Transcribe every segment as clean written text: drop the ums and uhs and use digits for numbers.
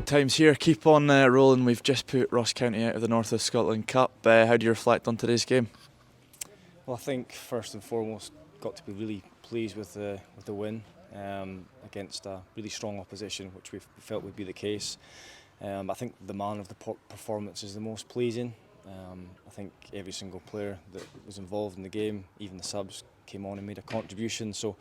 Good times here. Keep on rolling. We've just put Ross County out of the North of Scotland Cup. How do you reflect on today's game? Well, I think first and foremost, got to be really pleased with the win against a really strong opposition, which we felt would be the case. I think the manner of the performance is the most pleasing. I think every single player that was involved in the game, even the subs, came on and made a contribution. So,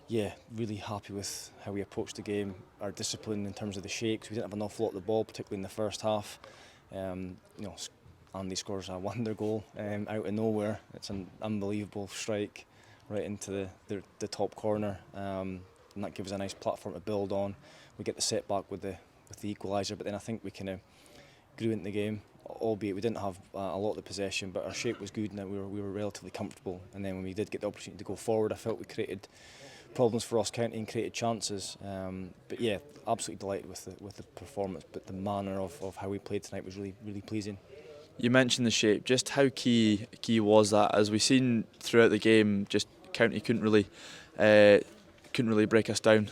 yeah, really happy with how we approached the game. Our discipline in terms of the shakes, we didn't have an awful lot of the ball, particularly in the first half. Andy scores a wonder goal out of nowhere. It's an unbelievable strike right into the top corner, and that gives us a nice platform to build on. We get the setback with the equaliser, but then I think we kind of grew into the game, albeit we didn't have a lot of the possession, but our shape was good and we were relatively comfortable. And then when we did get the opportunity to go forward, I felt we created problems for Ross County and created chances. But yeah, absolutely delighted with the performance, but the manner of how we played tonight was really pleasing. You mentioned the shape. Just how key was that? As we've seen throughout the game, just County couldn't really break us down.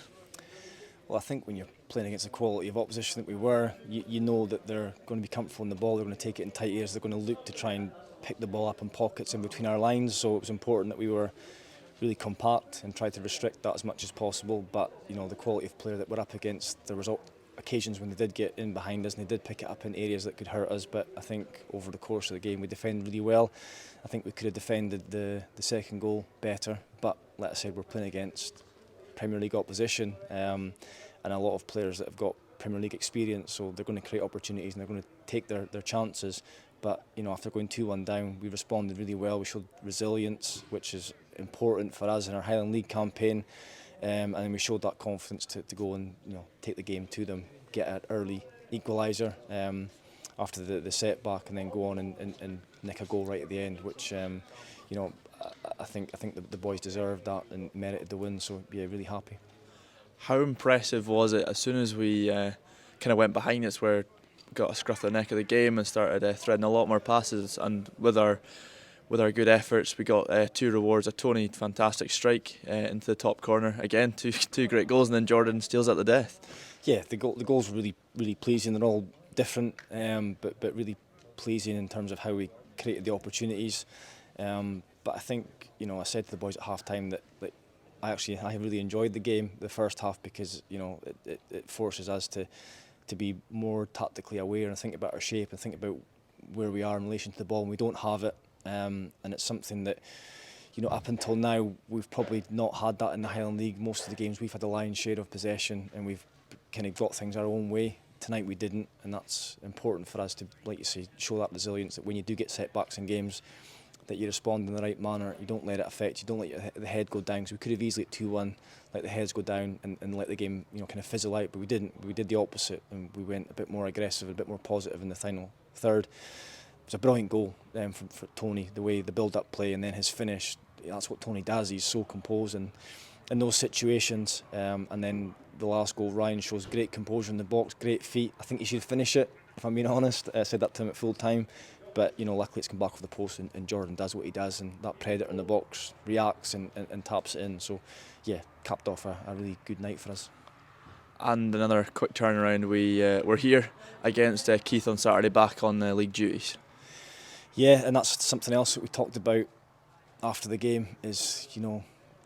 Well, I think when you're playing against the quality of opposition that we were, you know that they're going to be comfortable in the ball, they're going to take it in tight areas, they're going to look to try and pick the ball up in pockets in between our lines. So it was important that we were really compact and tried to restrict that as much as possible. But you know, the quality of player that we're up against, there was occasions when they did get in behind us and they did pick it up in areas that could hurt us. But I think over the course of the game we defended really well. I think we could have defended the second goal better, but like I said, we're playing against Premier League opposition and a lot of players that have got Premier League experience, so they're going to create opportunities and they're going to take their chances. But you know, after going 2-1 down, we responded really well. We showed resilience, which is important for us in our Highland League campaign, and then we showed that confidence to go and take the game to them, get an early equaliser after the setback, and then go on and nick a goal right at the end, which I think the boys deserved that and merited the win. So yeah, really happy. How impressive was it as soon as we kind of went behind us, where we got a scruff of the neck of the game and started threading a lot more passes, and with our good efforts we got 2 rewards, a Tony fantastic strike into the top corner, again two great goals, and then Jordan steals at the death. Yeah, the goals were really pleasing. They're all different, but really pleasing in terms of how we created the opportunities. But I think, I said to the boys at half time that I really enjoyed the game, the first half, because it forces us to be more tactically aware and think about our shape and think about where we are in relation to the ball, and we don't have it. And it's something that up until now we've probably not had that in the Highland League. Most of the games we've had a lion's share of possession and we've kind of got things our own way. Tonight we didn't, and that's important for us to, like you say, show that resilience, that when you do get setbacks in games, that you respond in the right manner, you don't let it affect you, don't let the head go down. So we could have easily at 2-1 let the heads go down and let the game kind of fizzle out, but we didn't. We did the opposite, and we went a bit more aggressive, a bit more positive in the final third. It was a brilliant goal for Tony, the way the build-up play and then his finish. That's what Tony does. He's so composed in those situations. And then the last goal, Ryan shows great composure in the box, great feet. I think he should finish it, if I'm being honest. I said that to him at full time. But luckily it's come back off the post, and Jordan does what he does, and that predator in the box reacts and taps it in. So yeah, capped off a really good night for us. And another quick turnaround, we're here against Keith on Saturday, back on league duties. Yeah, and that's something else that we talked about after the game, is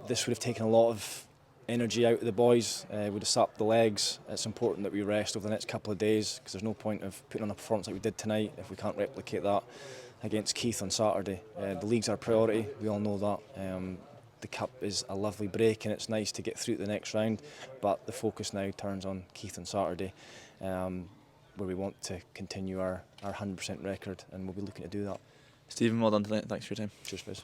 this would have taken a lot of energy out of the boys, would have sapped the legs. It's important that we rest over the next couple of days, because there's no point of putting on a performance like we did tonight if we can't replicate that against Keith on Saturday. The league's our priority, we all know that. The cup is a lovely break and it's nice to get through to the next round, but the focus now turns on Keith on Saturday, where we want to continue our 100% record, and we'll be looking to do that. Stephen, well done tonight. Thanks for your time. Cheers, guys.